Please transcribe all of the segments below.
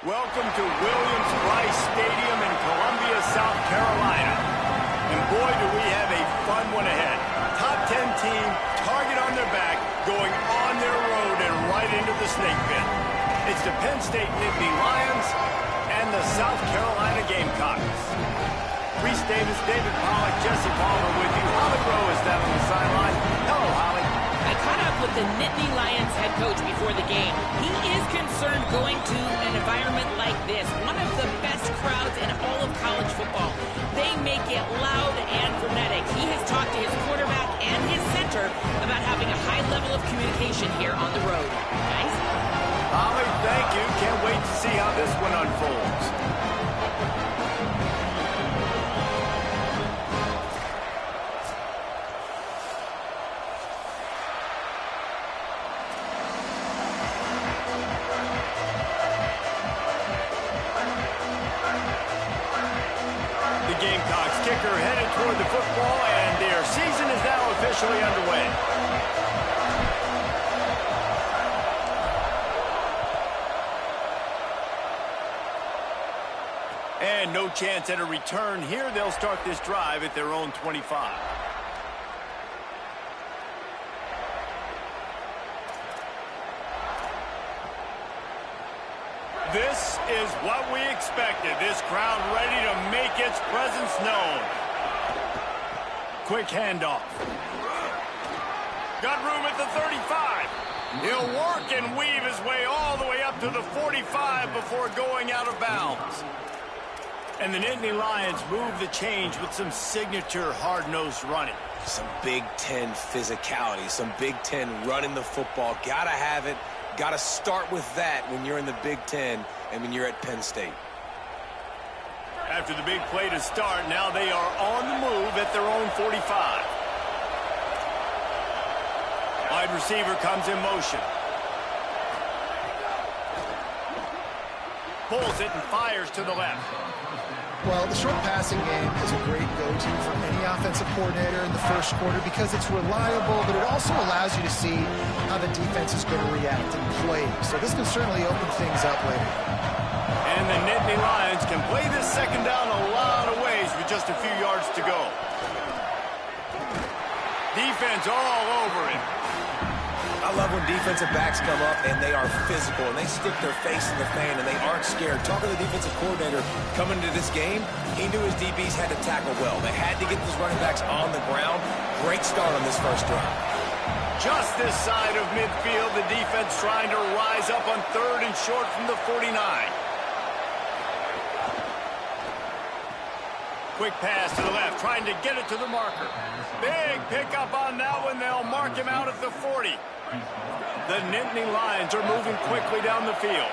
Welcome to Williams-Brice Stadium in Columbia, South Carolina. And boy, do we have a fun one ahead. Top 10 team, target on their back, going on their road and right into the snake pit. It's the Penn State Nittany Lions and the South Carolina Gamecocks. Reese Davis, David Pollack, Jesse Palmer with you. Holly Rowe is down on the sideline. Hello, Holly. I caught up with the Nittany Lions head coach before the game. He is concerned going to an environment like this, one of the best crowds in all of college football. They make it loud and frenetic. He has talked to his quarterback and his center about having a high level of communication here on the road. Guys? Holly, thank you. Can't wait to see how this one unfolds. Gamecocks kicker headed toward the football, and their season is now officially underway. And no chance at a return here. They'll start this drive at their own 25. This is what we expected. This crowd ready to make its presence known. Quick handoff. Got room at the 35. He'll work and weave his way all the way up to the 45 before going out of bounds. And the Nittany Lions move the change with some signature hard-nosed running. Some Big Ten physicality, some Big Ten running the football. Gotta have it. Got to start with that when you're in the Big Ten and when you're at Penn State. After the big play to start, now they are on the move at their own 45. Wide receiver comes in motion. Pulls it and fires to the left. Well, the short passing game is a great go-to for any offensive coordinator in the first quarter because it's reliable, but it also allows you to see how the defense is going to react and play. So this can certainly open things up later. And the Nittany Lions can play this second down a lot of ways with just a few yards to go. Defense all over it. I love when defensive backs come up and they are physical and they stick their face in the fan and they aren't scared. Talking to the defensive coordinator coming into this game, he knew his DBs had to tackle well. They had to get those running backs on the ground. Great start on this first drive. Just this side of midfield, the defense trying to rise up on third and short from the 49. Quick pass to the left, trying to get it to the marker. Big pickup on that one. They'll mark him out at the 40. The Nittany Lions are moving quickly down the field.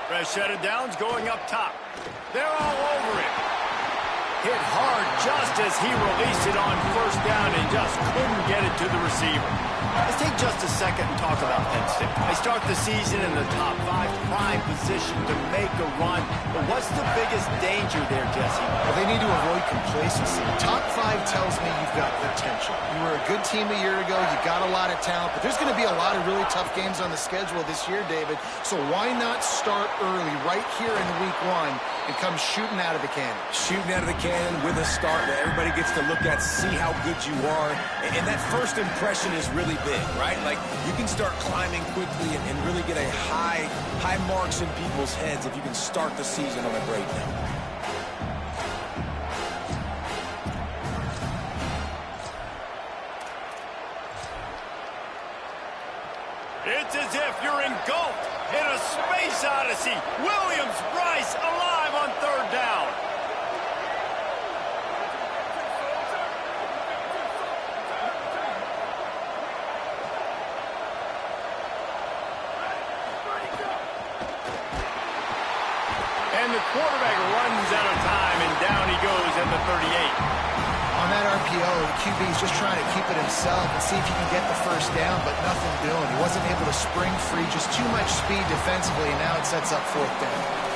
Fresh set of downs going up top. They're all over it. Hit hard just as he released it on first down and just couldn't get it to the receiver. Let's take just a second and talk about Penn State. They start the season in the top 5, prime position to make a run. But what's the biggest danger there, Jesse? Well, they need to avoid complacency. Top 5 tells me you've got potential. You were a good team a year ago. You got a lot of talent. But there's going to be a lot of really tough games on the schedule this year, David. So why not start early right here in week 1 and come shooting out of the cannon? Shooting out of the cannon with a start where everybody gets to look at, see how good you are. And that first impression is really big, right? Like, you can start climbing quickly and really get a high marks in people's heads if you can start the season on a great note. It's as if you're engulfed in a space odyssey. Williams-Brice alive on third down. And the quarterback runs out of time, and down he goes at the 38. On that RPO, the QB is just trying to keep it himself and see if he can get the first down, but nothing doing. He wasn't able to spring free, just too much speed defensively, and now it sets up fourth down.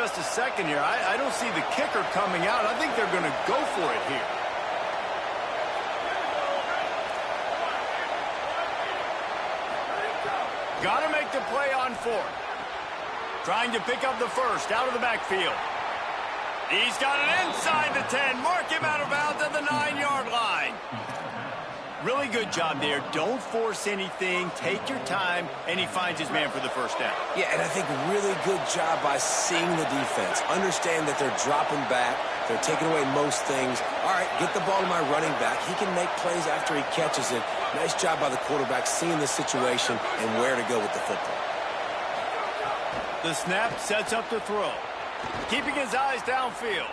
just a second here. I don't see the kicker coming out. I think they're going to go for it here. Got to make the play on fourth. Trying to pick up the first out of the backfield. He's got it inside the 10. Mark him out of bounds at the 9-yard line. Really good job there. Don't force anything. Take your time, and he finds his man for the first down. Yeah, and I think really good job by seeing the defense. Understand that they're dropping back. They're taking away most things. All right, get the ball to my running back. He can make plays after he catches it. Nice job by the quarterback seeing the situation and where to go with the football. The snap sets up the throw. Keeping his eyes downfield.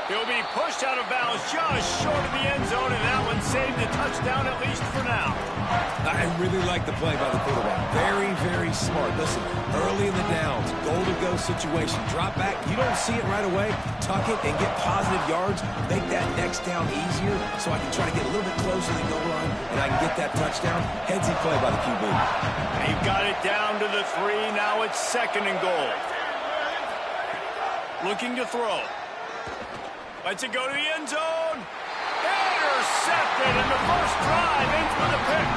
He'll be pushed out of bounds just short of the end zone, and that one saved a touchdown at least for now. I really like the play by the quarterback. Very, very smart. Listen, early in the downs, goal-to-go situation. Drop back. You don't see it right away. Tuck it and get positive yards. Make that next down easier so I can try to get a little bit closer to the goal line and I can get that touchdown. Headsy play by the QB. They've got it down to the 3. Now it's 2nd and goal. Looking to throw. Lets it go to the end zone. Intercepted, and the first drive ends with a pick.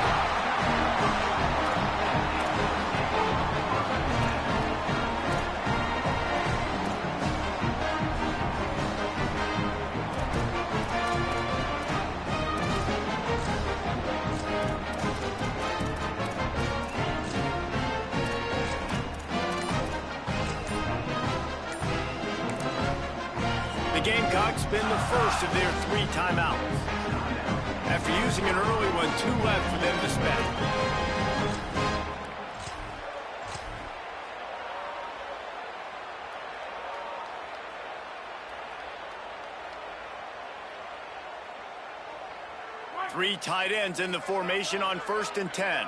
The Gamecocks spend the first of their 3 timeouts. After using an early one, 2 left for them to spend. Three tight ends in the formation on 1st and 10.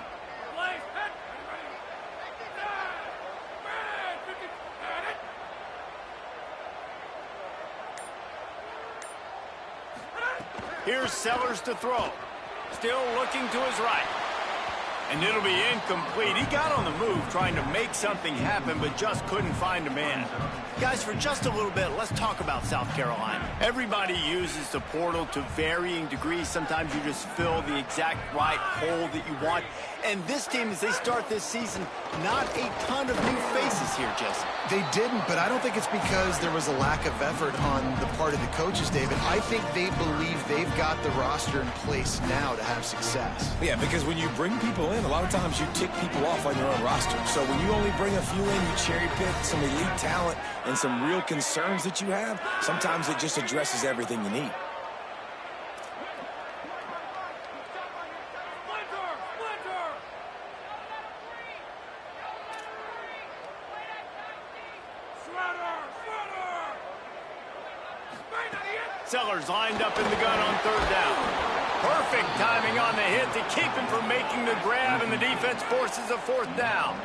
Here's Sellers to throw. Still looking to his right. And it'll be incomplete. He got on the move trying to make something happen, but just couldn't find a man. Guys, for just a little bit, let's talk about South Carolina. Everybody uses the portal to varying degrees. Sometimes you just fill the exact right hole that you want. And this team, as they start this season, not a ton of new faces here, Jesse. They didn't, but I don't think it's because there was a lack of effort on the part of the coaches, David. I think they believe they've got the roster in place now to have success. Yeah, because when you bring people in, a lot of times you tick people off on your own roster. So when you only bring a few in, you cherry pick some elite talent and some real concerns that you have, sometimes it just addresses everything you need. Sellers lined up in the gun on 3rd down. Perfect timing on the hit to keep him from making the grab, and the defense forces a 4th down.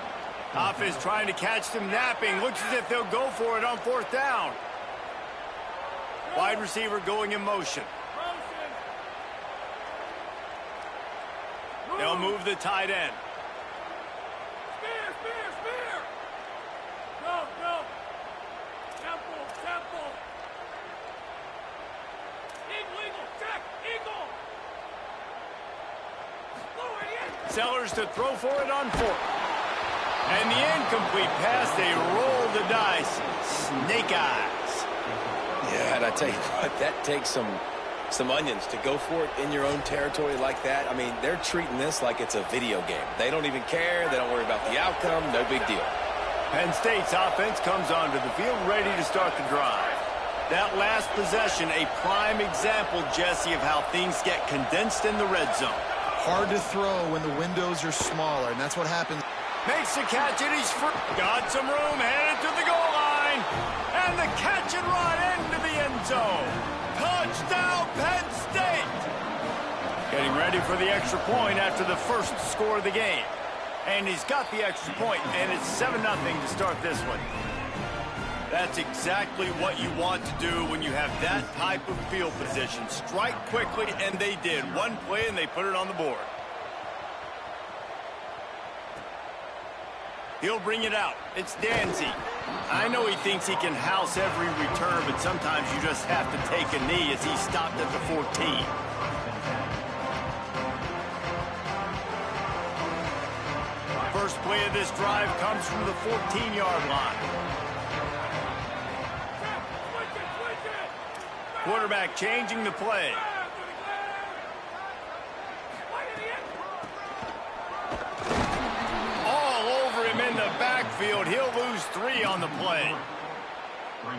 Offense trying to catch them napping. Looks as if they'll go for it on 4th down. Wide receiver going in motion. They'll move the tight end. Sellers to throw for it on 4th. And the incomplete pass, they roll the dice. Snake eyes. Yeah, and I tell you what, that takes some onions to go for it in your own territory like that. I mean, they're treating this like it's a video game. They don't even care. They don't worry about the outcome. No big deal. Penn State's offense comes onto the field ready to start the drive. That last possession, a prime example, Jesse, of how things get condensed in the red zone. Hard to throw when the windows are smaller, and that's what happens. Makes the catch, and he's free. Got some room, headed to the goal line. And the catch and run into the end zone. Touchdown, Penn State. Getting ready for the extra point after the first score of the game. And he's got the extra point, and it's 7-0 to start this one. That's exactly what you want to do when you have that type of field position. Strike quickly, and they did. One play, and they put it on the board. He'll bring it out. It's Danzy. I know he thinks he can house every return, but sometimes you just have to take a knee as he stopped at the 14. First play of this drive comes from the 14-yard line. Quarterback changing the play. All over him in the backfield. He'll lose 3 on the play.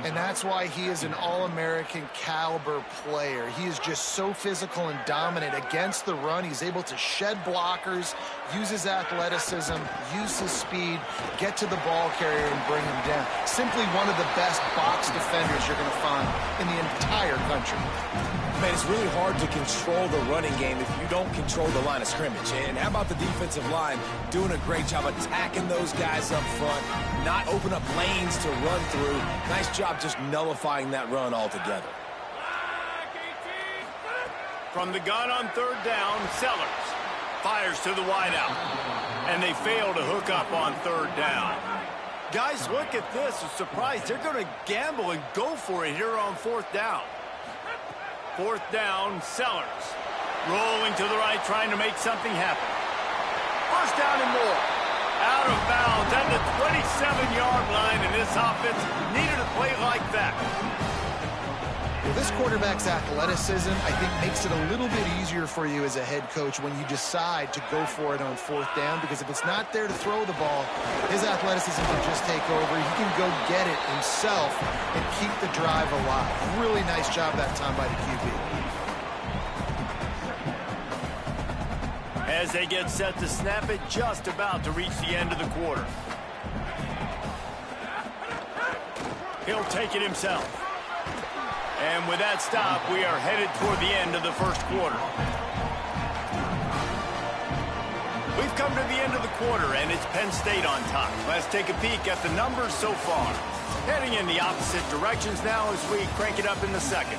And that's why he is an All-American caliber player. He is just so physical and dominant against the run. He's able to shed blockers, use his athleticism, use his speed, get to the ball carrier and bring him down. Simply one of the best box defenders you're going to find in the entire country. Man, it's really hard to control the running game if you don't control the line of scrimmage. And how about the defensive line doing a great job attacking those guys up front, not open up lanes to run through. Nice job just nullifying that run altogether. From the gun on third down, Sellers fires to the wideout. And they fail to hook up on third down. Guys, look at this. A surprise. They're going to gamble and go for it here on fourth down. Fourth down, Sellers. Rolling to the right, trying to make something happen. First down and more. Out of bounds at the 27-yard line, and this offense needed a play like that. Well, this quarterback's athleticism, I think, makes it a little bit easier for you as a head coach when you decide to go for it on fourth down, because if it's not there to throw the ball, his athleticism can just take over. He can go get it himself and keep the drive alive. Really nice job that time by the QB. As they get set to snap it, just about to reach the end of the quarter. He'll take it himself. And with that stop, we are headed toward the end of the first quarter. We've come to the end of the quarter, and it's Penn State on top. Let's take a peek at the numbers so far. Heading in the opposite directions now as we crank it up in the second.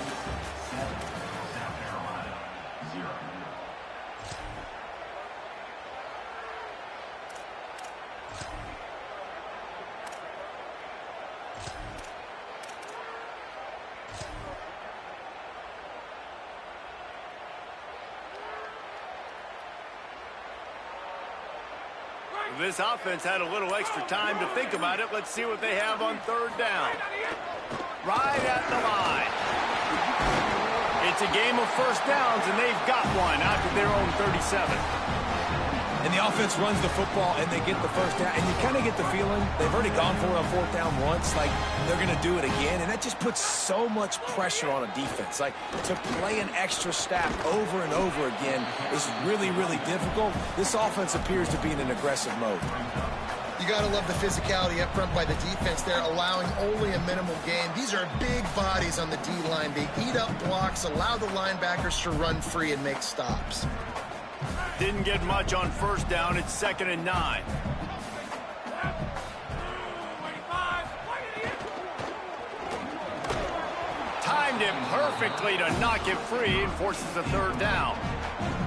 This offense had a little extra time to think about it. Let's see what they have on third down. Right at the line. It's a game of first downs, and they've got one out to their own 37. And the offense runs the football, and they get the first down. And you kind of get the feeling they've already gone for it on fourth down once. Like, they're going to do it again. And that just puts so much pressure on a defense. Like, to play an extra snap over and over again is really, really difficult. This offense appears to be in an aggressive mode. You got to love the physicality up front by the defense. They're allowing only a minimal gain. These are big bodies on the D-line. They eat up blocks, allow the linebackers to run free and make stops. Didn't get much on first down. It's 2nd and 9. Timed him perfectly to knock it free and forces the third down.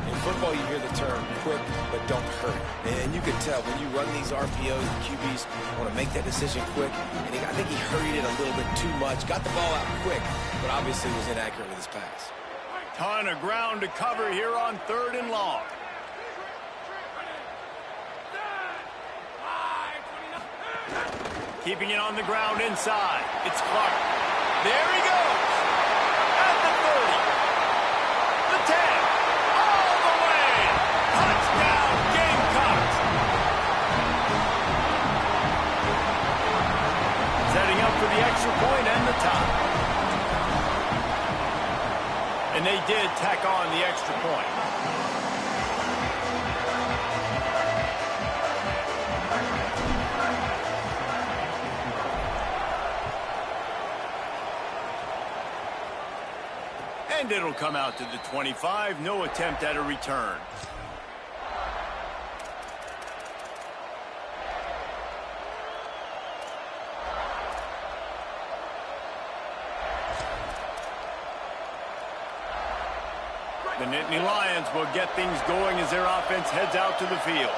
In football, you hear the term quick, but don't hurry. And you can tell when you run these RPOs, the QBs want to make that decision quick. And I think he hurried it a little bit too much. Got the ball out quick, but obviously was inaccurate with his pass. Ton of ground to cover here on third and long. Keeping it on the ground inside. It's Clark. There he goes. At the 30. The 10. All the way. Touchdown, Gamecocks. Setting up for the extra point and the tie. And they did tack on the extra point. And it'll come out to the 25. No attempt at a return. The Nittany Lions will get things going as their offense heads out to the field.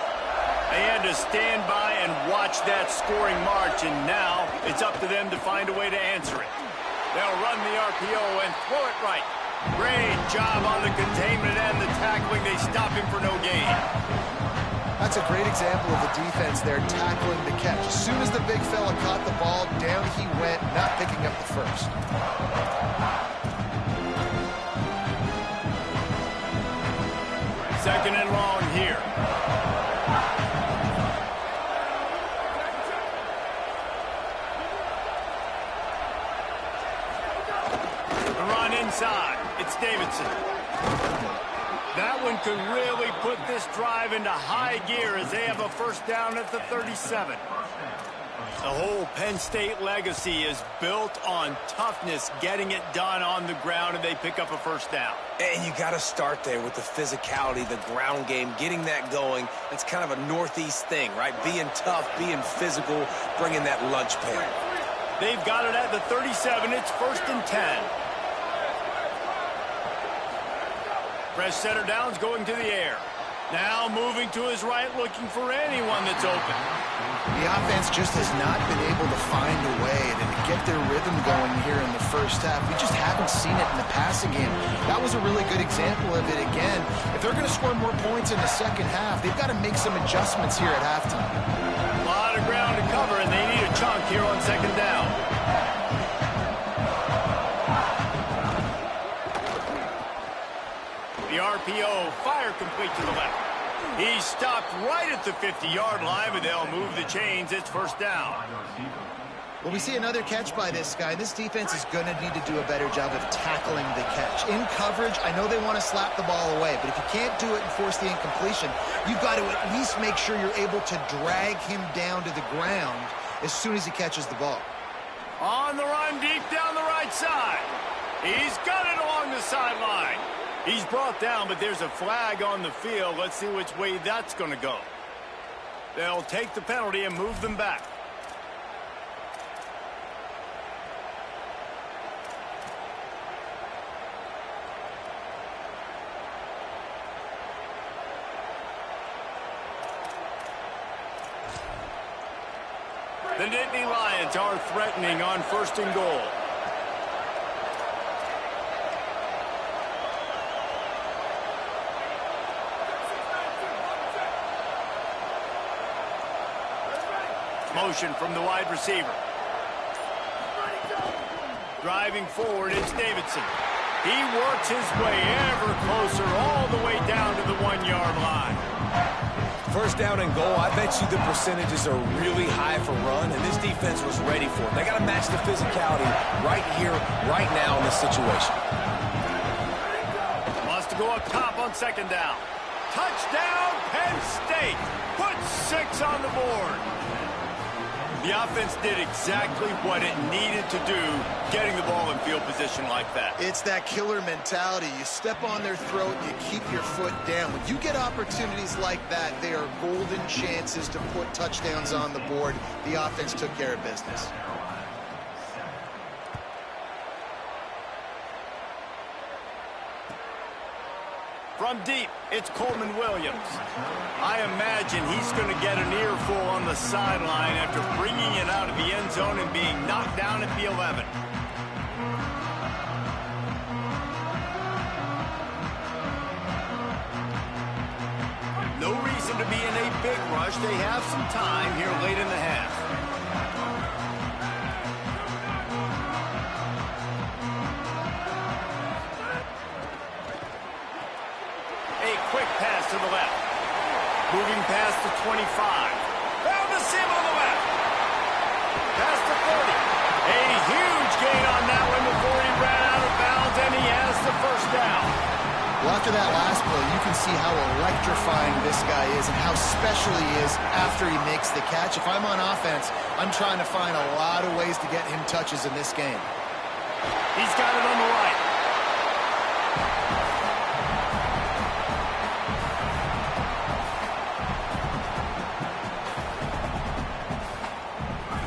They had to stand by And watch that scoring march, and now it's up to them to find a way to answer it. They'll run the RPO and throw it right. Great job on the containment and the tackling. They stop him for no gain. That's a great example of the defense there tackling the catch. As soon as the big fella caught the ball, down he went, not picking up the first. Second and long here. The run inside. It's Davidson. That one could really put this drive into high gear as they have a first down at the 37. The whole Penn State legacy is built on toughness, getting it done on the ground, and they pick up a first down. And you got to start there with the physicality, the ground game, getting that going. It's kind of a Northeast thing, right? Being tough, being physical, bringing that lunch pail. They've got it at the 37. It's first and 10. Fresh center downs going to the air. Now moving to his right, looking for anyone that's open. The offense just has not been able to find a way to get their rhythm going here in the first half. We just haven't seen it in the passing game. That was a really good example of it again. If they're going to score more points in the second half, they've got to make some adjustments here at halftime. A lot of ground to cover, and they need a chunk here on second down. The RPO, fire complete to the left. He stopped right at the 50-yard line, but they'll move the chains. It's first down. Well, we see another catch by this guy. This defense is going to need to do a better job of tackling the catch. In coverage, I know they want to slap the ball away, but if you can't do it and force the incompletion, you've got to at least make sure you're able to drag him down to the ground as soon as he catches the ball. On the run, deep down the right side. He's got it along the sideline. He's brought down, but there's a flag on the field. Let's see which way that's going to go. They'll take the penalty and move them back. The Nittany Lions are threatening on first and goal. Motion from the wide receiver. Driving forward, it's Davidson. He works his way ever closer all the way down to the 1-yard line. First down and goal, I bet you the percentages are really high for run, and this defense was ready for it. They got to match the physicality right here, right now in this situation. Wants to go up top on second down. Touchdown, Penn State. Put 6 on the board. The offense did exactly what it needed to do, getting the ball in field position like that. It's that killer mentality. You step on their throat, you keep your foot down. When you get opportunities like that, they are golden chances to put touchdowns on the board. The offense took care of business. From deep, it's Coleman Williams. I imagine he's going to get an earful on the sideline after bringing it out of the end zone and being knocked down at the 11. No reason to be in a big rush. They have some time here late in the half. Pass to the left. Moving past the 25. Found the seam on the left. Past the 30. A huge gain on that one before he ran out of bounds, and he has the first down. Well, after that last play, you can see how electrifying this guy is and how special he is after he makes the catch. If I'm on offense, I'm trying to find a lot of ways to get him touches in this game. He's got it on the right.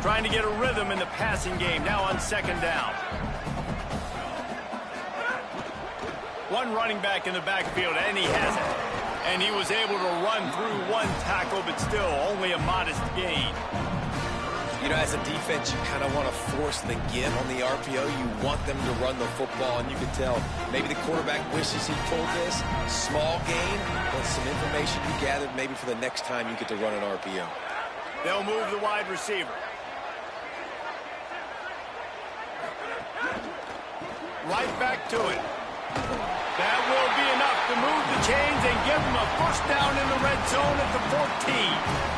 Trying to get a rhythm in the passing game now on second down. One running back in the backfield, and he has it. And he was able to run through one tackle, but still only a modest gain. You know, as a defense, you kind of want to force the give on the RPO. You want them to run the football, and you can tell maybe the quarterback wishes he pulled this. Small gain, but some information you gathered maybe for the next time you get to run an RPO. They'll move the wide receiver. Right back to it. That will be enough to move the chains and give them a first down in the red zone at the 14.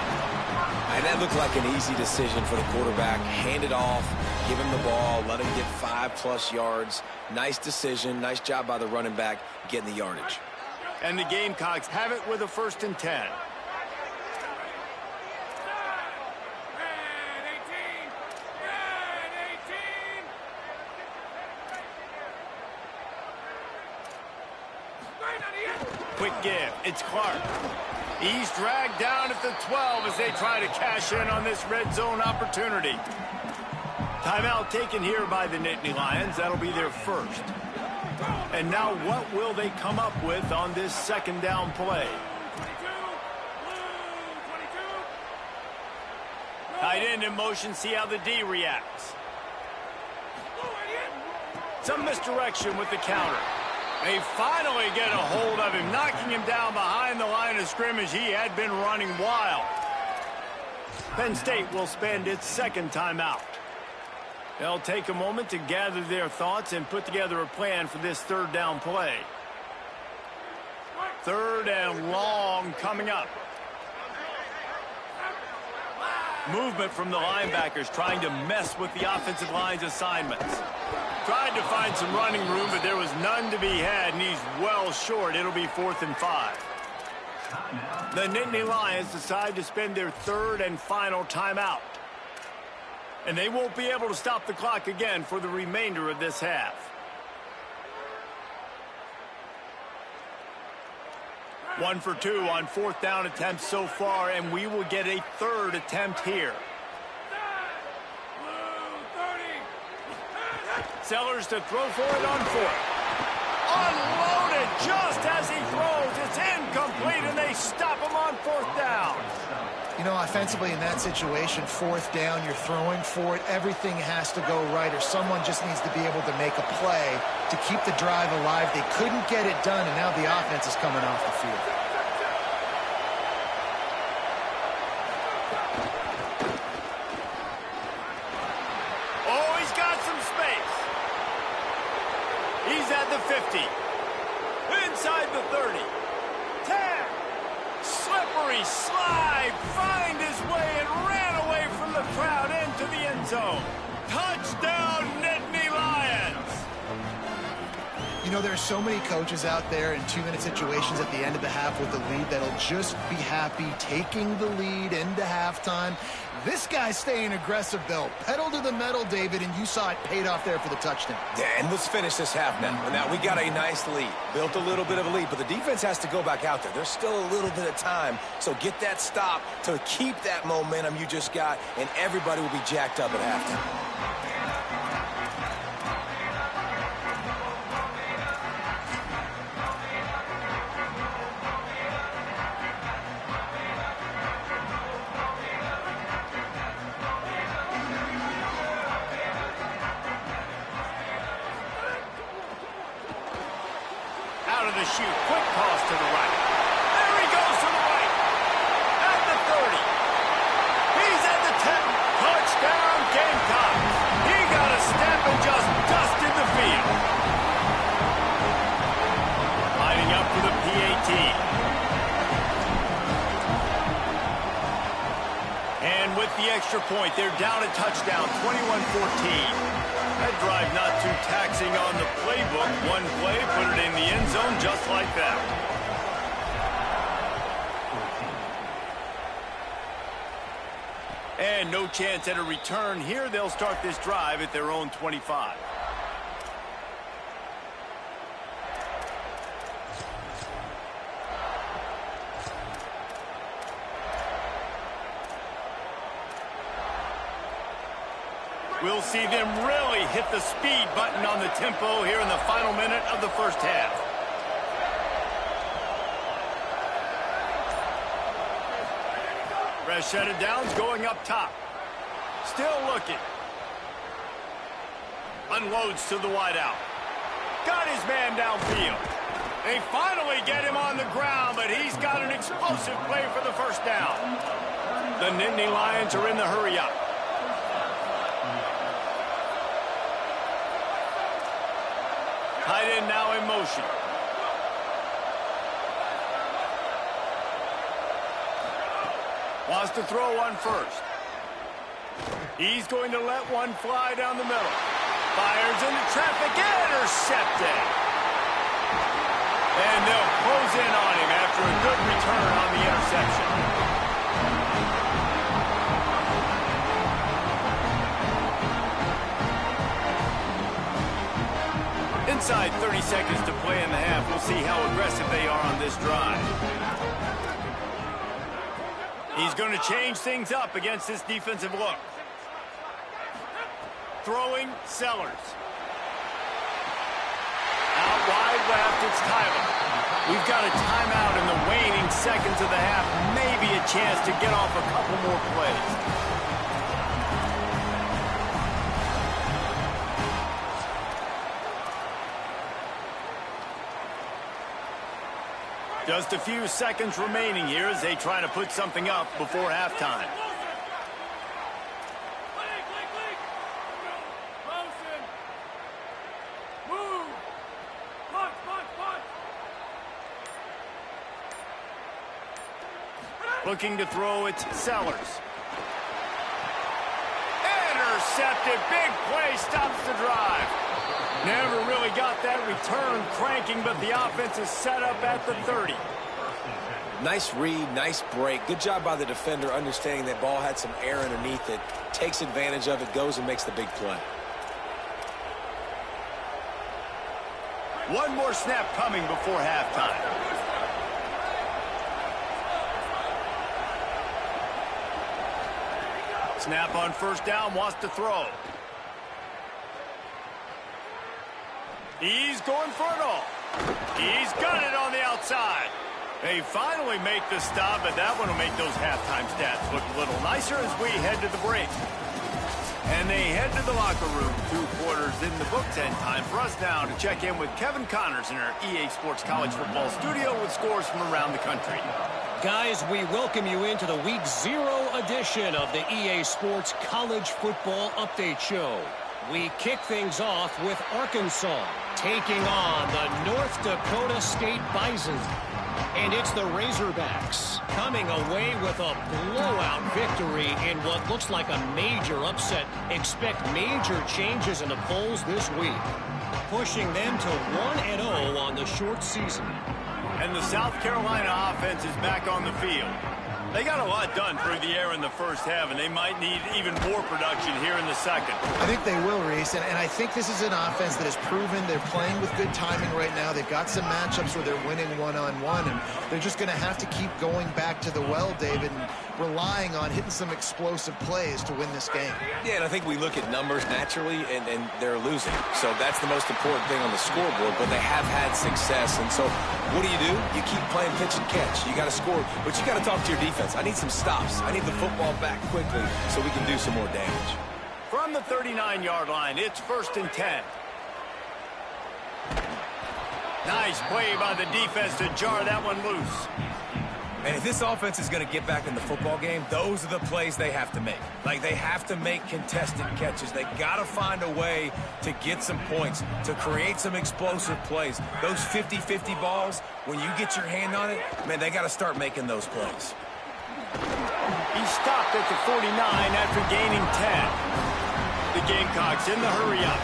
And that looked like an easy decision for the quarterback. Hand it off, give him the ball, let him get 5+ yards. Nice decision, nice job by the running back getting the yardage. And the Gamecocks have it with a 1st and 10. Quick give, it's Clark. He's dragged down at the 12 as they try to cash in on this red zone opportunity. Timeout taken here by the Nittany Lions. That'll be their first. And now what will they come up with on this 2nd down play? Tight end in motion, see how the D reacts. Some misdirection with the counter. They finally get a hold of him, knocking him down behind the line of scrimmage. He had been running wild. Penn State will spend its 2nd timeout. They'll take a moment to gather their thoughts and put together a plan for this 3rd down play. 3rd and long coming up. Movement from the linebackers trying to mess with the offensive line's assignments. Tried to find some running room, but there was none to be had, and he's well short. It'll be 4th and 5. The Nittany Lions decide to spend their 3rd and final timeout. And they won't be able to stop the clock again for the remainder of this half. One for 2 on 4th down attempts so far, and we will get a 3rd attempt here. Sellers to throw for it on 4th. Unloaded just as he throws. It's incomplete, and they stop him on 4th down. You know, offensively in that situation, 4th down, you're throwing for it. Everything has to go right, or someone just needs to be able to make a play to keep the drive alive. They couldn't get it done, and now the offense is coming off the field. Oh, he's got some space. He's at the 50. Inside the 30. 10. Slippery slide. Find his way and ran away from the crowd into the end zone. Touchdown, Nittany Lions. You know, there are so many coaches out there in 2-minute situations at the end of the half with the lead that'll just be happy taking the lead into halftime. This guy's staying aggressive, though. Pedal to the metal, David, and you saw it paid off there for the touchdown. Yeah, and let's finish this half now. Now, we got a nice lead. Built a little bit of a lead, but the defense has to go back out there. There's still a little bit of time, so get that stop to keep that momentum you just got, and everybody will be jacked up at halftime. Shoot, quick toss to the right. There he goes to the right. At the 30. He's at the 10. Touchdown, Gamecocks. He got a step and just dusted the field. Lining up for the PAT. And with the extra point, they're down a touchdown, 21-14. That drive not too taxing on the playbook. One play, put it in the end zone just like that. And no chance at a return here. They'll start this drive at their own 25. We'll see them really hit the speed button on the tempo here in the final minute of the first half. Fresh set of downs going up top. Still looking. Unloads to the wideout. Got his man downfield. They finally get him on the ground, but he's got an explosive play for the first down. The Nittany Lions are in the hurry-up. Tight end now in motion. Wants to throw one first. He's going to let one fly down the middle. Fires into traffic, intercepted. And they'll close in on him after a good return on the interception. Inside 30 seconds to play in the half. We'll see how aggressive they are on this drive. He's going to change things up against this defensive look. Throwing, Sellers. Out wide left, it's Tyler. We've got a timeout in the waning seconds of the half. Maybe a chance to get off a couple more plays. Just a few seconds remaining here as they try to put something up before halftime. Looking to throw, it's Sellers. Intercepted, big play, stops the drive. Never really got that return cranking, but the offense is set up at the 30. Nice read, nice break. Good job by the defender understanding that ball had some air underneath it. Takes advantage of it, goes and makes the big play. One more snap coming before halftime. Snap on first down, wants to throw. He's going for it all. He's got it on the outside. They finally make the stop, but that one will make those halftime stats look a little nicer as we head to the break. And they head to the locker room. 2 quarters in the books, and time for us now to check in with Kevin Connors in our EA Sports College Football studio with scores from around the country. Guys, we welcome you into the Week 0 edition of the EA Sports College Football Update Show. We kick things off with Arkansas taking on the North Dakota State Bison. And it's the Razorbacks coming away with a blowout victory in what looks like a major upset. Expect major changes in the polls this week, pushing them to 1-0 on the short season. And the South Carolina offense is back on the field. They got a lot done through the air in the first half, and they might need even more production here in the second. I think they will, Reese, and I think this is an offense that has proven they're playing with good timing right now. They've got some matchups where they're winning one-on-one, and they're just going to have to keep going back to the well, David, and relying on hitting some explosive plays to win this game. Yeah, and I think we look at numbers naturally, and they're losing. So that's the most important thing on the scoreboard, but they have had success. And so what do? You keep playing pitch and catch. You got to score, but you got to talk to your defense. I need some stops. I need the football back quickly so we can do some more damage. From the 39-yard line, it's 1st and 10. Nice play by the defense to jar that one loose. And if this offense is going to get back in the football game, those are the plays they have to make. Like, they have to make contested catches. They got to find a way to get some points, to create some explosive plays. Those 50-50 balls, when you get your hand on it, man, they got to start making those plays. He stopped at the 49 after gaining 10. The Gamecocks in the hurry-up.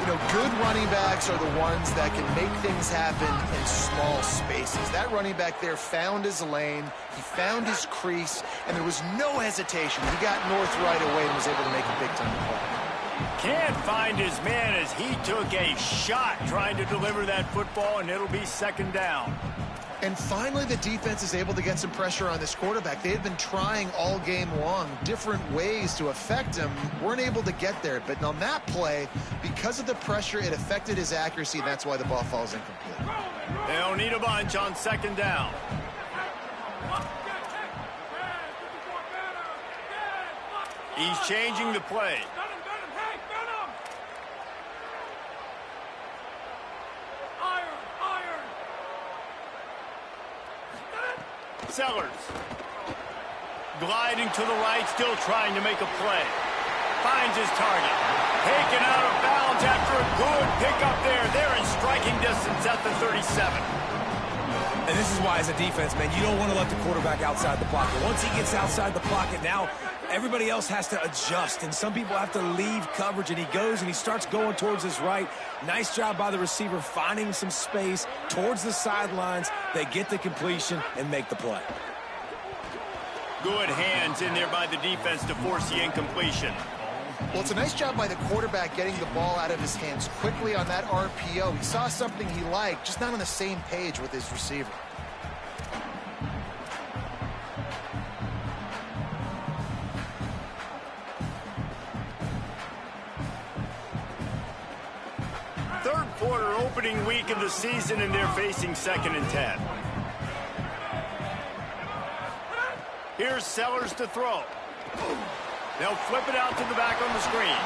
You know, good running backs are the ones that can make things happen in small spaces. That running back there found his lane, he found his crease, and there was no hesitation. He got north right away and was able to make a big-time play. Can't find his man as he took a shot trying to deliver that football, and it'll be 2nd down. And finally, the defense is able to get some pressure on this quarterback. They had been trying all game long different ways to affect him. Weren't able to get there. But on that play, because of the pressure, it affected his accuracy, and that's why the ball falls incomplete. They'll need a bunch on 2nd down. He's changing the play. Sellers. Gliding to the right, still trying to make a play. Finds his target. Taken out of bounds after a good pickup there. They're in striking distance at the 37. And this is why, as a defense, man, you don't want to let the quarterback outside the pocket. Once he gets outside the pocket, now everybody else has to adjust, and some people have to leave coverage, and he goes and he starts going towards his right. Nice job by the receiver finding some space towards the sidelines. They get the completion and make the play. Good hands in there by the defense to force the incompletion. Well, it's a nice job by the quarterback getting the ball out of his hands quickly on that RPO. He saw something he liked, just not on the same page with his receiver. Third quarter, opening week of the season, and they're facing 2nd and 10. Here's Sellers to throw. They'll flip it out to the back on the screen.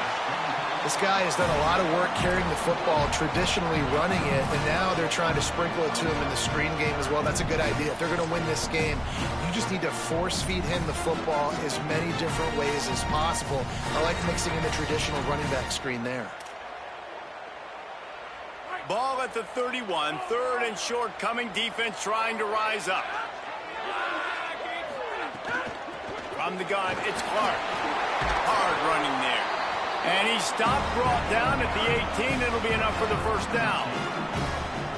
This guy has done a lot of work carrying the football, traditionally running it, and now they're trying to sprinkle it to him in the screen game as well. That's a good idea. If they're going to win this game, you just need to force-feed him the football as many different ways as possible. I like mixing in the traditional running back screen there. Ball at the 31, 3rd and short coming, defense trying to rise up. From the gun, it's Clark. Hard running there. And he stopped, brought down at the 18. It'll be enough for the first down.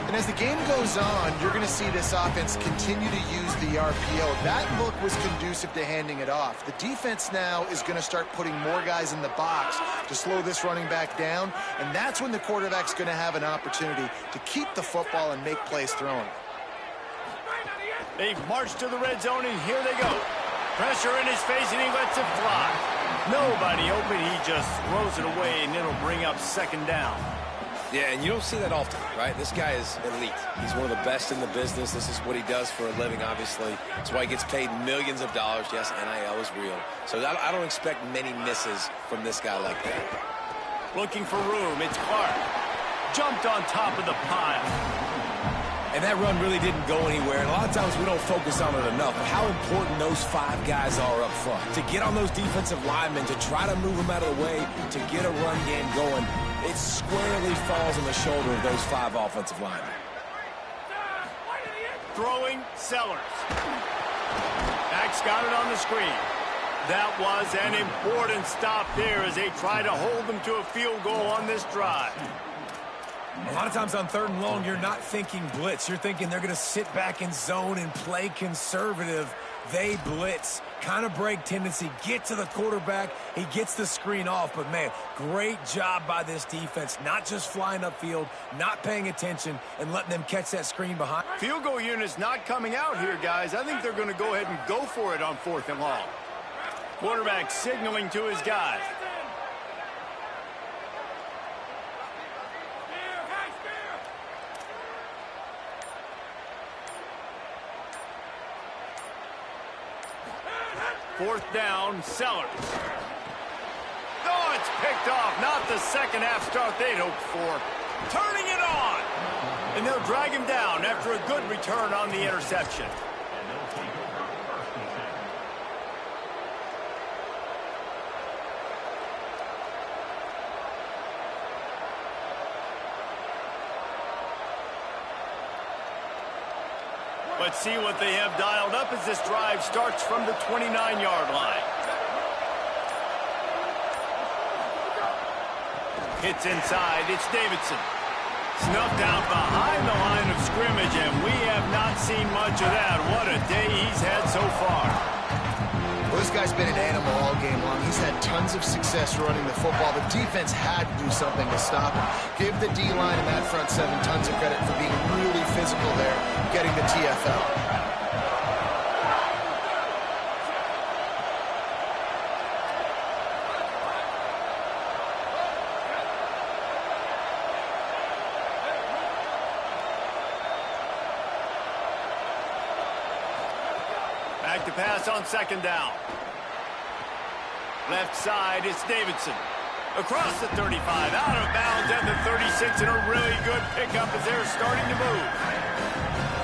And as the game goes on, you're going to see this offense continue to use the RPO. That look was conducive to handing it off. The defense now is going to start putting more guys in the box to slow this running back down, and that's when the quarterback's going to have an opportunity to keep the football and make plays throwing. They've marched to the red zone, and here they go. Pressure in his face, and he lets it fly. Nobody open. He just throws it away, and it'll bring up 2nd down. Yeah, and you don't see that often, right? This guy is elite. He's one of the best in the business. This is what he does for a living, obviously. That's why he gets paid millions of dollars. Yes, NIL is real. So I don't expect many misses from this guy like that. Looking for room. It's Clark. Jumped on top of the pile. And that run really didn't go anywhere. And a lot of times we don't focus on it enough. But how important those 5 guys are up front. To get on those defensive linemen, to try to move them out of the way, to get a run game going, it squarely falls on the shoulder of those 5 offensive linemen. Throwing, Sellers. Max got it on the screen. That was an important stop there as they try to hold them to a field goal on this drive. A lot of times on 3rd and long, you're not thinking blitz. You're thinking they're going to sit back in zone and play conservative. They blitz, kind of break tendency, get to the quarterback. He gets the screen off. But, man, great job by this defense. Not just flying upfield, not paying attention, and letting them catch that screen behind. Field goal unit's not coming out here, guys. I think they're going to go ahead and go for it on 4th and long. Quarterback signaling to his guys. Fourth down, Sellers. Oh, it's picked off. Not the second half start they'd hoped for. Turning it on. And they'll drag him down after a good return on the interception. Let's see what they have dialed up as this drive starts from the 29-yard line. Hits inside. It's Davidson. Snuffed out behind the line of scrimmage, and we have not seen much of that. What a day he's had so far. Well, this guy's been an animal all game long. He's had tons of success running the football. The defense had to do something to stop him. Give the D-line and that front 7 tons of credit for being really physical there, getting the TFL. Back to pass on 2nd down. Left side, it's Davidson. Across the 35, out of bounds at the 36, and a really good pickup as they're starting to move.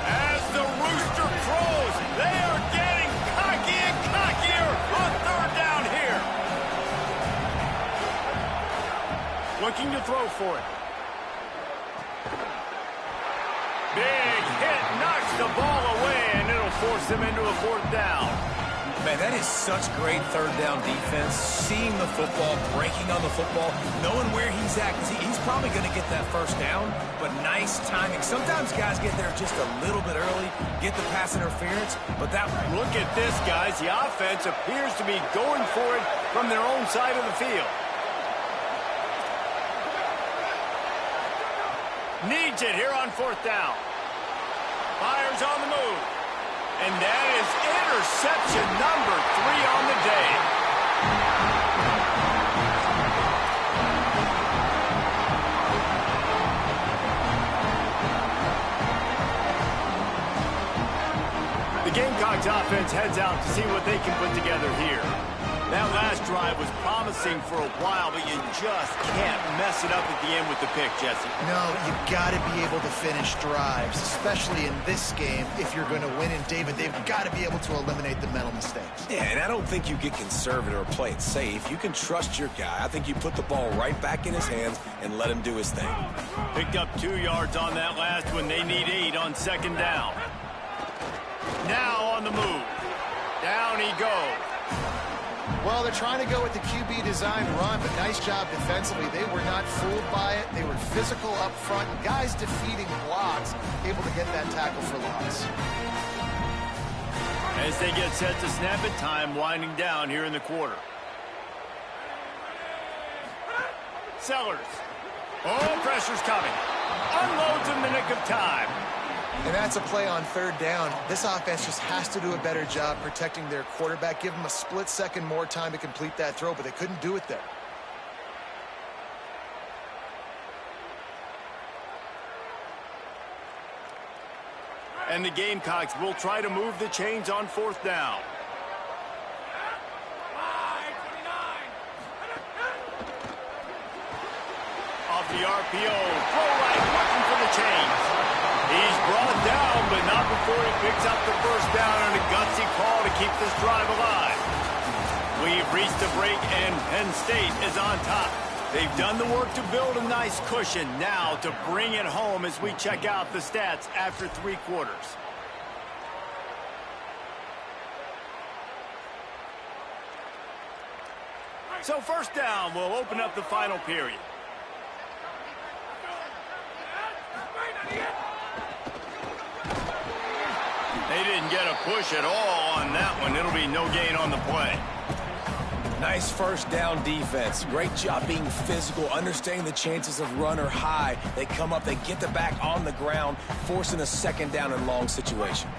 As the rooster crows, they are getting cocky and cockier on third down here. Looking to throw for it. Big hit, knocks the ball away, and it'll force them into a fourth down. Man, that is such great third down defense. Seeing the football, breaking on the football, knowing where he's at. He's probably going to get that first down, but nice timing. Sometimes guys get there just a little bit early, get the pass interference, but that... Look at this, guys. The offense appears to be going for it from their own side of the field. Needs it here on fourth down. Fires on the move. And that is interception number 3 on the day. The Gamecocks offense heads out to see what they can put together here. That last drive was promising for a while, but you just can't mess it up at the end with the pick, Jesse. No, you've got to be able to finish drives, especially in this game. If you're going to win, and David, they've got to be able to eliminate the mental mistakes. Yeah, and I don't think you get conservative or play it safe. You can trust your guy. I think you put the ball right back in his hands and let him do his thing. Picked up 2 yards on that last one. They need 8 on second down. Now on the move. Down he goes. Well, they're trying to go with the QB design run, but nice job defensively. They were not fooled by it. They were physical up front. Guys defeating blocks, able to get that tackle for loss. As they get set to snap it, time winding down here in the quarter. Sellers. Oh, pressure's coming. Unloads in the nick of time. And that's a play on third down. This offense just has to do a better job protecting their quarterback. Give them a split second more time to complete that throw, but they couldn't do it there. And the Gamecocks will try to move the chains on fourth down. Off the RPO, throw right, looking for the chains. He's brought down, but not before he picks up the first down and a gutsy call to keep this drive alive. We've reached the break, and Penn State is on top. They've done the work to build a nice cushion. Now to bring it home as we check out the stats after 3 quarters. So first down will open up the final period. They didn't get a push at all on that one. It'll be no gain on the play. Nice first down defense. Great job being physical, understanding the chances of run are high. They come up, they get the back on the ground, forcing a second down and long situation.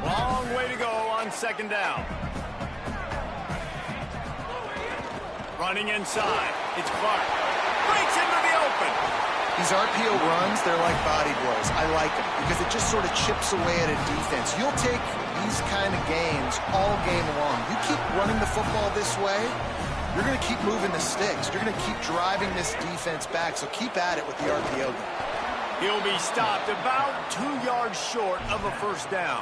Long way to go on second down. Running inside. It's Clark. Breaks into the open. These RPO runs, they're like body blows. I like them because it just sort of chips away at a defense. You'll take these kind of games all game long. You keep running the football this way, you're going to keep moving the sticks. You're going to keep driving this defense back, so keep at it with the RPO game. He'll be stopped about 2 yards short of a first down.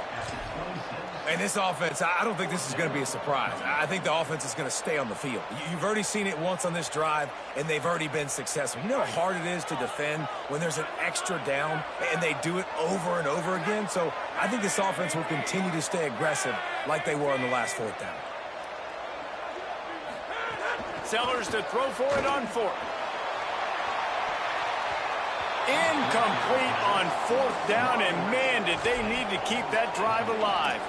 And this offense, I don't think this is going to be a surprise. I think the offense is going to stay on the field. You've already seen it once on this drive, and they've already been successful. You know how hard it is to defend when there's an extra down, and they do it over and over again? So I think this offense will continue to stay aggressive like they were on the last fourth down. Sellers to throw for it on fourth. Incomplete on fourth down, and man, did they need to keep that drive alive.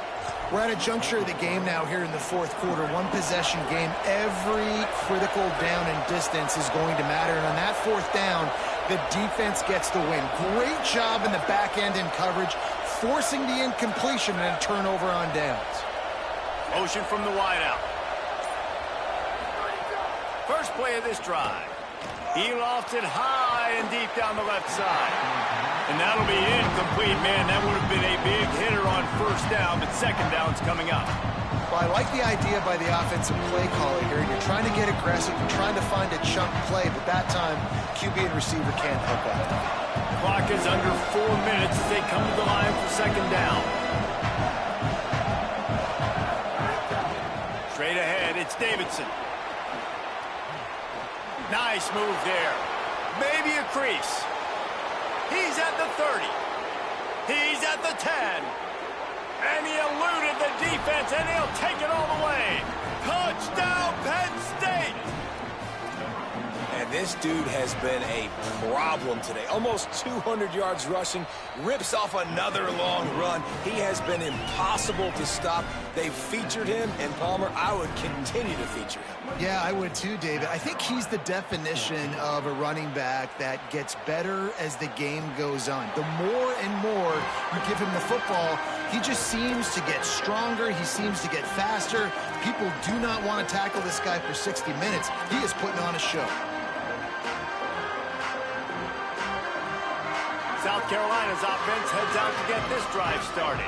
We're at a juncture of the game now here in the fourth quarter. One possession game. Every critical down and distance is going to matter. And on that fourth down, the defense gets the win. Great job in the back end in coverage, forcing the incompletion and a turnover on downs. Motion from the wideout. First play of this drive. He lofts it high and deep down the left side. And that'll be incomplete, man. That would have been a big hitter on first down, but second down's coming up. Well, I like the idea by the offensive play caller here. You're trying to get aggressive. You're trying to find a chunk play, but that time, QB and receiver can't hook up. Clock is under 4 minutes as they come to the line for second down. Straight ahead, it's Davidson. Nice move there. Maybe a crease. He's at the 30. He's at the 10. And he eluded the defense, and he'll take it all the way. Touchdown, Penn State! And this dude has been a problem today. Almost 200 yards rushing, rips off another long run. He has been impossible to stop. They've featured him, and Palmer, I would continue to feature him. Yeah, I would too, David. I think he's the definition of a running back that gets better as the game goes on. The more and more you give him the football, he just seems to get stronger. He seems to get faster. People do not want to tackle this guy for 60 minutes. He is putting on a show. South Carolina's offense heads out to get this drive started.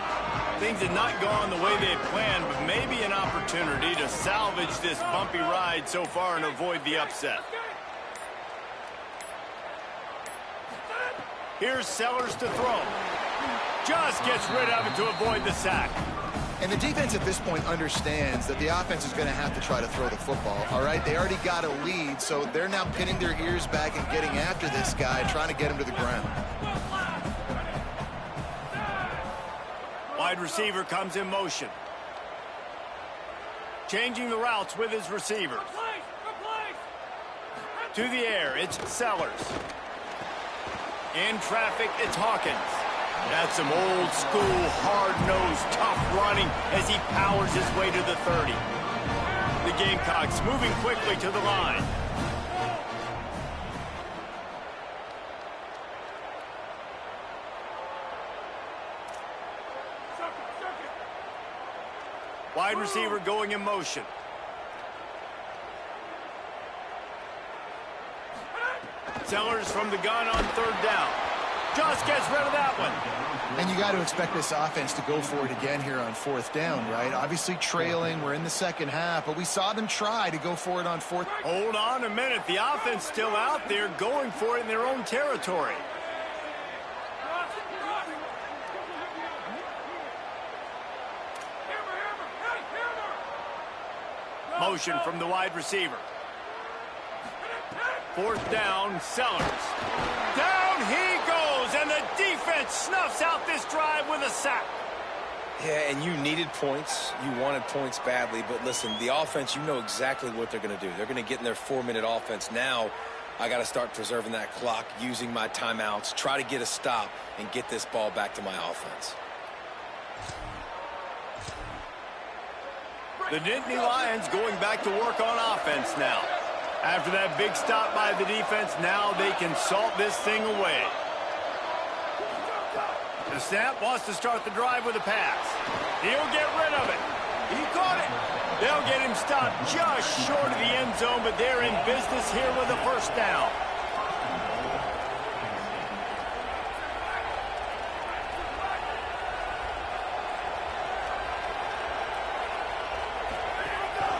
Things had not gone the way they had planned, but maybe an opportunity to salvage this bumpy ride so far and avoid the upset. Here's Sellers to throw. Just gets rid of it to avoid the sack. And the defense at this point understands that the offense is going to have to try to throw the football, all right? They already got a lead, so they're now pinning their ears back and getting after this guy, trying to get him to the ground. Wide receiver comes in motion. Changing the routes with his receivers. To the air, it's Sellers. In traffic, it's Hawkins. That's some old school, hard-nosed, tough running as he powers his way to the 30. The Gamecocks moving quickly to the line. Wide receiver going in motion. Sellers from the gun on third down. Just gets rid of that one. And you got to expect this offense to go for it again here on fourth down, right? Obviously trailing, we're in the second half, but we saw them try to go for it on fourth. Hold on a minute. The offense still out there going for it in their own territory. Motion from the wide receiver. Fourth down, Sellers. Down he goes, and the defense snuffs out this drive with a sack. Yeah, and you needed points. You wanted points badly. But listen, the offense, you know exactly what they're going to do. They're going to get in their 4-minute offense. Now, I got to start preserving that clock, using my timeouts, try to get a stop, and get this ball back to my offense. The Nittany Lions going back to work on offense now. After that big stop by the defense, now they can salt this thing away. The snap wants to start the drive with a pass. He'll get rid of it. He caught it. They'll get him stopped just short of the end zone, but they're in business here with a first down.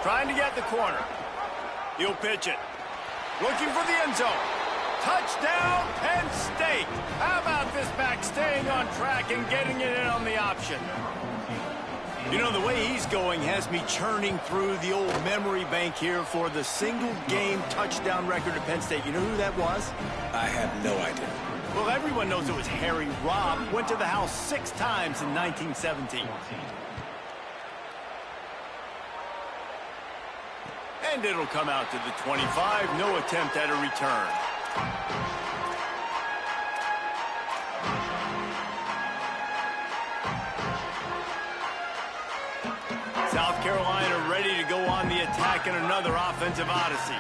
Trying to get the corner. He'll pitch it. Looking for the end zone. Touchdown, Penn State. How about this back staying on track and getting it in on the option? You know, the way he's going has me churning through the old memory bank here for the single-game touchdown record at Penn State. You know who that was? I have no idea. Well, everyone knows it was Harry Robb. Went to the house 6 times in 1917. And it'll come out to the 25. No attempt at a return. South Carolina ready to go on the attack in another offensive odyssey.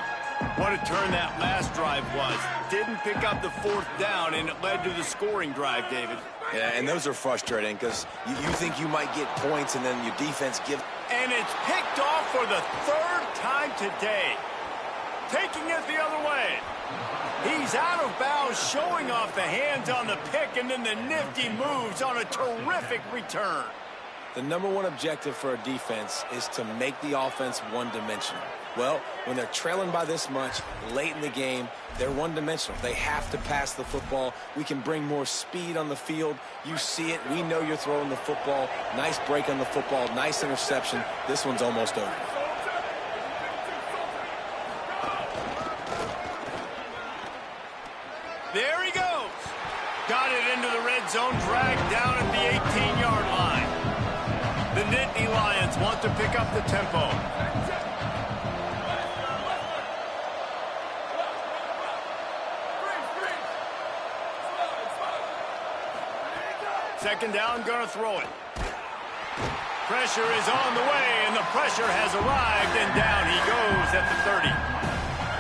What a turn that last drive was. Didn't pick up the 4th down, and it led to the scoring drive, David. Yeah, and those are frustrating because you think you might get points and then your defense gives. And it's picked off for the 3rd time today. Taking it the other way. He's out of bounds, showing off the hands on the pick, and then the nifty moves on a terrific return. The #1 objective for a defense is to make the offense one-dimensional. Well, when they're trailing by this much late in the game, they're one-dimensional. They have to pass the football. We can bring more speed on the field. You see it. We know you're throwing the football. Nice break on the football. Nice interception. This one's almost over. There he goes. Got it into the red zone, dragged down at the 18-yard line. The Nittany Lions want to pick up the tempo. Second down, gonna throw it. Pressure is on the way, and the pressure has arrived, and down he goes at the 30.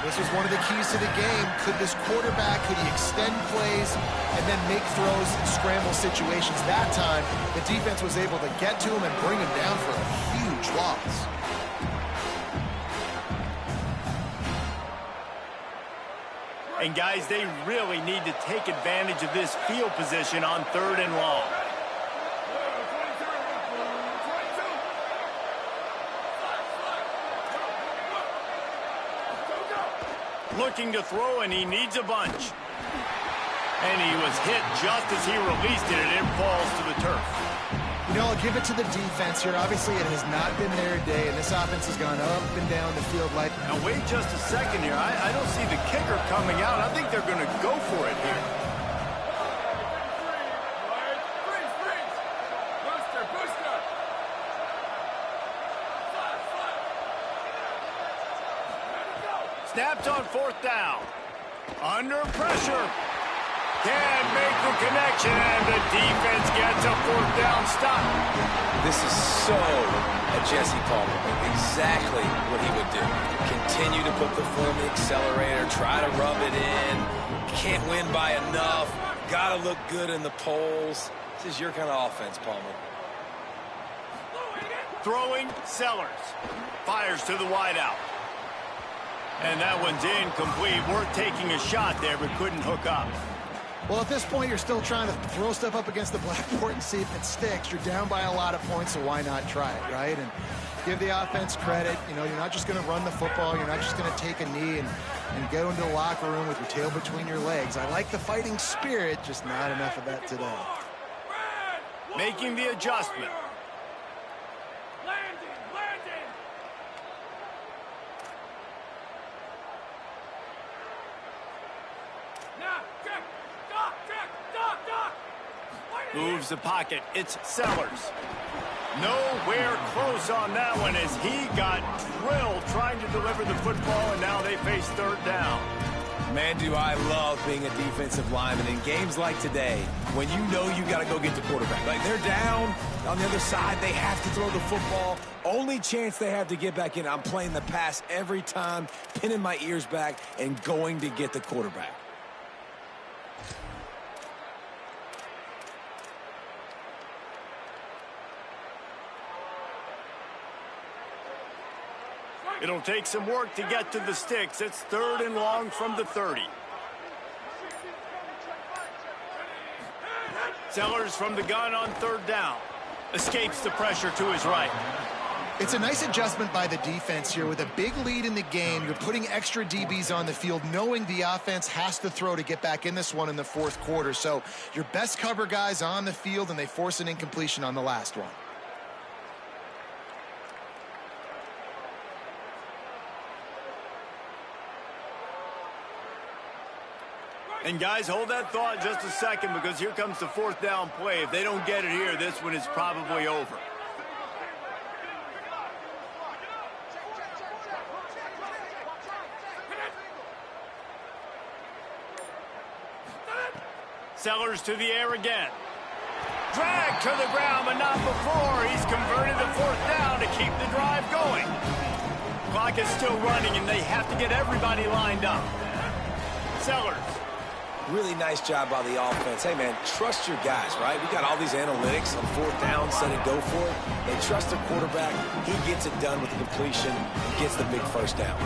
This was one of the keys to the game. Could this quarterback, could he extend plays and then make throws in scramble situations? That time, the defense was able to get to him and bring him down for a huge loss. And guys, they really need to take advantage of this field position on 3rd and long. Looking to throw, and he needs a bunch. And he was hit just as he released it, and it falls to the turf. You know, I'll give it to the defense here. Obviously, it has not been their day, and this offense has gone up and down the field like... Now, wait just a second here. I don't see the kicker coming out. I think they're going to go for it here. Snapped on 4th down. Under pressure. Can't make the connection, and the defense gets a 4th down stop. This is so a Jesse Palmer. Exactly what he would do. Continue to put the foot on the accelerator, try to rub it in. Can't win by enough. Got to look good in the polls. This is your kind of offense, Palmer. Throwing, Sellers. Fires to the wideout. And that one's incomplete. Worth taking a shot there, but couldn't hook up. Well, at this point, you're still trying to throw stuff up against the blackboard and see if it sticks. You're down by a lot of points, so why not try it, right? And give the offense credit. You know, you're not just going to run the football. You're not just going to take a knee and go into the locker room with your tail between your legs. I like the fighting spirit, just not enough of that today. Making the adjustment. Moves the pocket. It's Sellers. Nowhere close on that one as he got drilled trying to deliver the football, and now they face 3rd down. Man, do I love being a defensive lineman in games like today when you know you got to go get the quarterback. Like, they're down on the other side. They have to throw the football. Only chance they have to get back in. I'm playing the pass every time, pinning my ears back and going to get the quarterback. It'll take some work to get to the sticks. It's 3rd and long from the 30. Sellers from the gun on 3rd down. Escapes the pressure to his right. It's a nice adjustment by the defense here. With a big lead in the game, you're putting extra DBs on the field, knowing the offense has to throw to get back in this one in the 4th quarter. So your best cover guys on the field, and they force an incompletion on the last one. And guys, hold that thought just a second, because here comes the 4th down play. If they don't get it here, this one is probably over. Sellers to the air again. Dragged to the ground, but not before. He's converted the 4th down to keep the drive going. Clock is still running, and they have to get everybody lined up. Sellers. Really nice job by the offense. Hey, man, trust your guys, right? We got all these analytics on 4th down, set it, go for it. They trust their quarterback. He gets it done with the completion. He gets the big 1st down.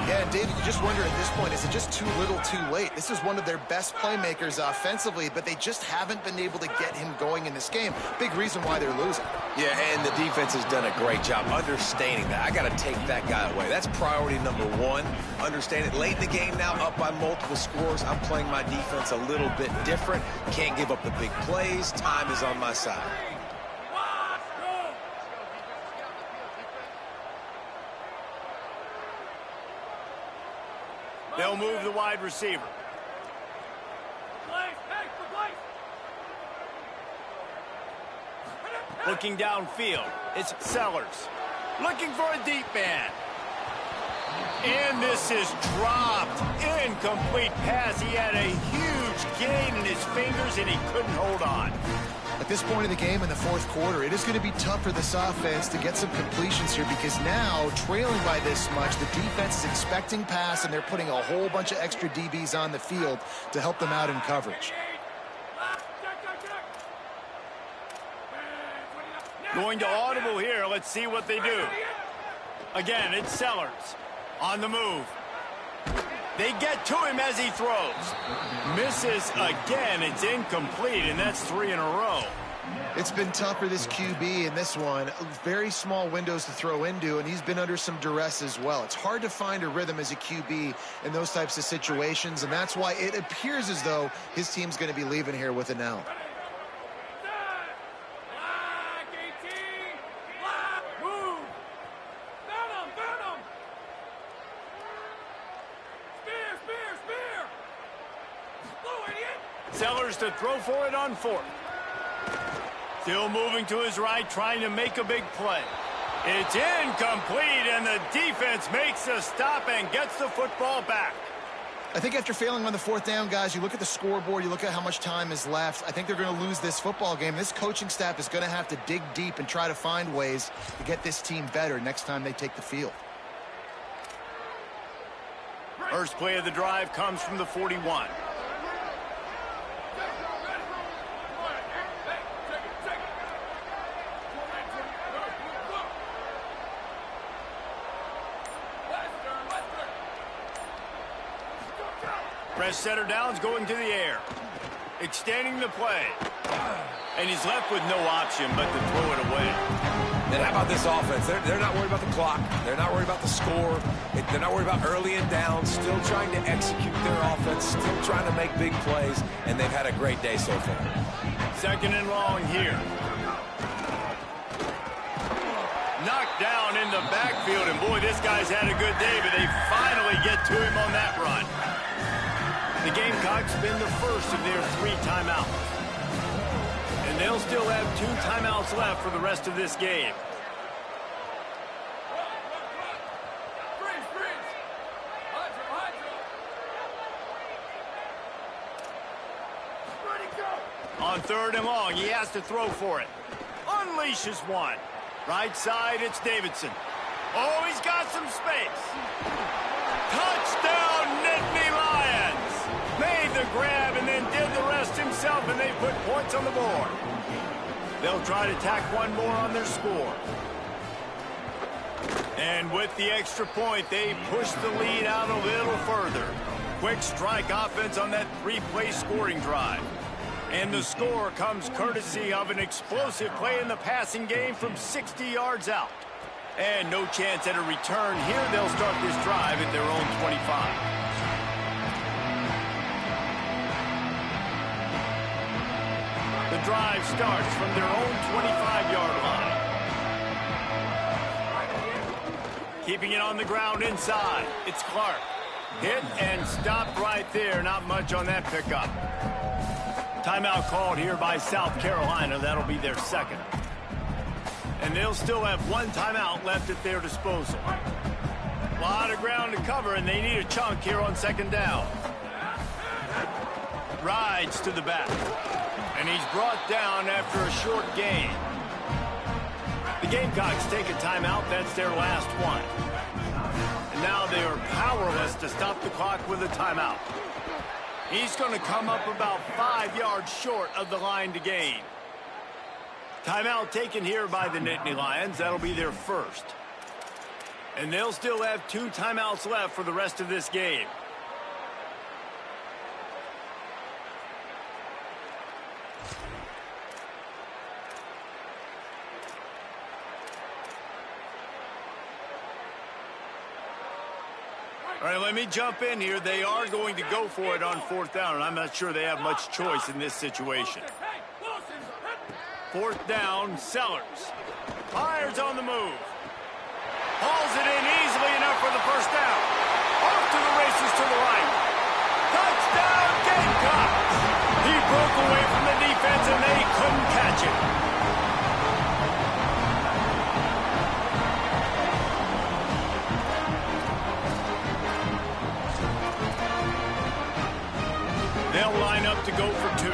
Yeah, and David, you just wonder at this point, is it just too little too late? This is one of their best playmakers offensively, but they just haven't been able to get him going in this game. Big reason why they're losing. Yeah, and the defense has done a great job understanding that. I got to take that guy away. That's priority number one. Understand it. Late in the game now, up by multiple scores. I'm playing my defense a little bit different. Can't give up the big plays. Time is on my side. They'll move the wide receiver. Looking downfield, it's Sellers. Looking for a deep man. And this is dropped. Incomplete pass. He had a huge gain in his fingers, and he couldn't hold on. At this point in the game in the fourth quarter, it is going to be tough for this offense to get some completions here because now, trailing by this much, the defense is expecting pass, and they're putting a whole bunch of extra DBs on the field to help them out in coverage. Going to audible here. Let's see what they do. Again, it's Sellers on the move. They get to him as he throws. Misses again. It's incomplete, and that's 3 in a row. It's been tough for this QB in this one. Very small windows to throw into, and he's been under some duress as well. It's hard to find a rhythm as a QB in those types of situations, and that's why it appears as though his team's going to be leaving here with an L. Sellers to throw for it on 4th. Still moving to his right, trying to make a big play. It's incomplete, and the defense makes a stop and gets the football back. I think after failing on the 4th down, guys, you look at the scoreboard, you look at how much time is left. I think they're going to lose this football game. This coaching staff is going to have to dig deep and try to find ways to get this team better next time they take the field. First play of the drive comes from the 41. Press center downs going to the air. Extending the play. And he's left with no option but to throw it away. And how about this offense? They're not worried about the clock. They're not worried about the score. They're not worried about early and down. Still trying to execute their offense. Still trying to make big plays. And they've had a great day so far. 2nd and long here. Knocked down in the backfield. And boy, this guy's had a good day, but they finally get to him on that run. The Gamecocks spend the first of their 3 timeouts. And they'll still have 2 timeouts left for the rest of this game. On 3rd and long, he has to throw for it. Unleashes one. Right side, it's Davidson. Oh, he's got some space. Touchdown, Nittany Lions! Made the grab and then did the rest himself, and they put points on the board. They'll try to tack one more on their score. And with the extra point, they push the lead out a little further. Quick strike offense on that 3-play scoring drive. And the score comes courtesy of an explosive play in the passing game from 60 yards out. And no chance at a return here. They'll start this drive at their own 25. The drive starts from their own 25-yard line. Keeping it on the ground inside. It's Clark. Hit and stopped right there. Not much on that pickup. Timeout called here by South Carolina. That'll be their 2nd. And they'll still have 1 timeout left at their disposal. A lot of ground to cover, and they need a chunk here on 2nd down. Rides to the back. And he's brought down after a short gain. The Gamecocks take a timeout. That's their last one. And now they are powerless to stop the clock with a timeout. He's going to come up about 5 yards short of the line to gain. Timeout taken here by the Nittany Lions. That'll be their first. And they'll still have 2 timeouts left for the rest of this game. All right, let me jump in here. They are going to go for it on 4th down, and I'm not sure they have much choice in this situation. 4th down, Sellers. Fires on the move. Hauls it in easily enough for the 1st down. Off to the races to the right. Touchdown, Gamecocks! He broke away from the defense, and they couldn't catch it. They'll line up to go for 2.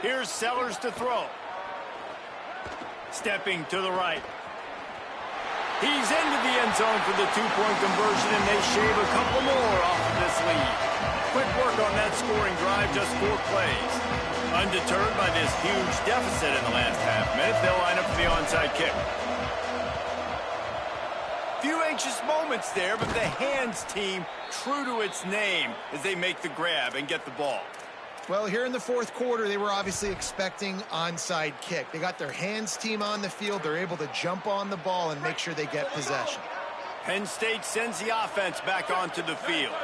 Here's Sellers to throw. Stepping to the right. He's into the end zone for the 2-point conversion, and they shave a couple more off of this lead. Quick work on that scoring drive, just 4 plays. Undeterred by this huge deficit in the last half-minute, they'll line up for the onside kick. Few anxious moments there, but the hands team true to its name as they make the grab and get the ball. Well, here in the 4th quarter, they were obviously expecting onside kick. They got their hands team on the field. They're able to jump on the ball and make sure they get possession. Penn State sends the offense back onto the field.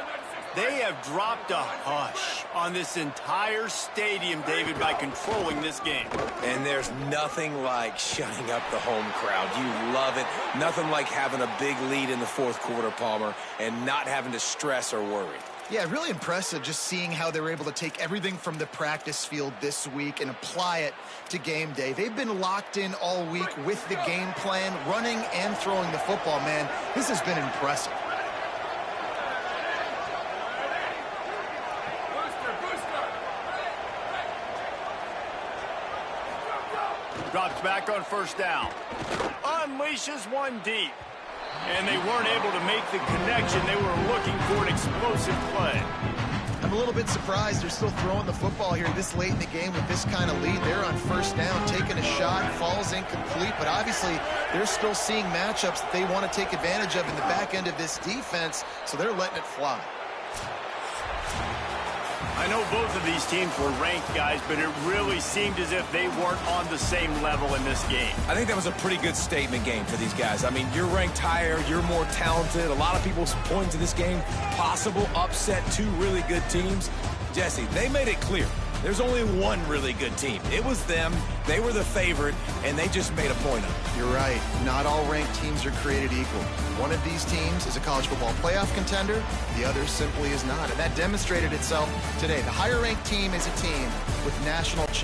They have dropped a hush on this entire stadium, David, by controlling this game. And there's nothing like shutting up the home crowd. You love it. Nothing like having a big lead in the 4th quarter, Palmer, and not having to stress or worry. Yeah, really impressive just seeing how they were able to take everything from the practice field this week and apply it to game day. They've been locked in all week with the game plan, running and throwing the football, man. This has been impressive. Drops back on 1st down. Unleashes one deep. And they weren't able to make the connection. They were looking for an explosive play. I'm a little bit surprised they're still throwing the football here this late in the game with this kind of lead. They're on 1st down, taking a shot, falls incomplete, but obviously they're still seeing matchups that they want to take advantage of in the back end of this defense, so they're letting it fly. I know both of these teams were ranked, guys, but it really seemed as if they weren't on the same level in this game. I think that was a pretty good statement game for these guys. I mean, you're ranked higher, you're more talented. A lot of people point to this game, possible upset, 2 really good teams. Jesse, they made it clear. There's only one really good team. It was them. They were the favorite, and they just made a point of it. You're right. Not all ranked teams are created equal. One of these teams is a college football playoff contender. The other simply is not. And that demonstrated itself today. The higher ranked team is a team with national champions.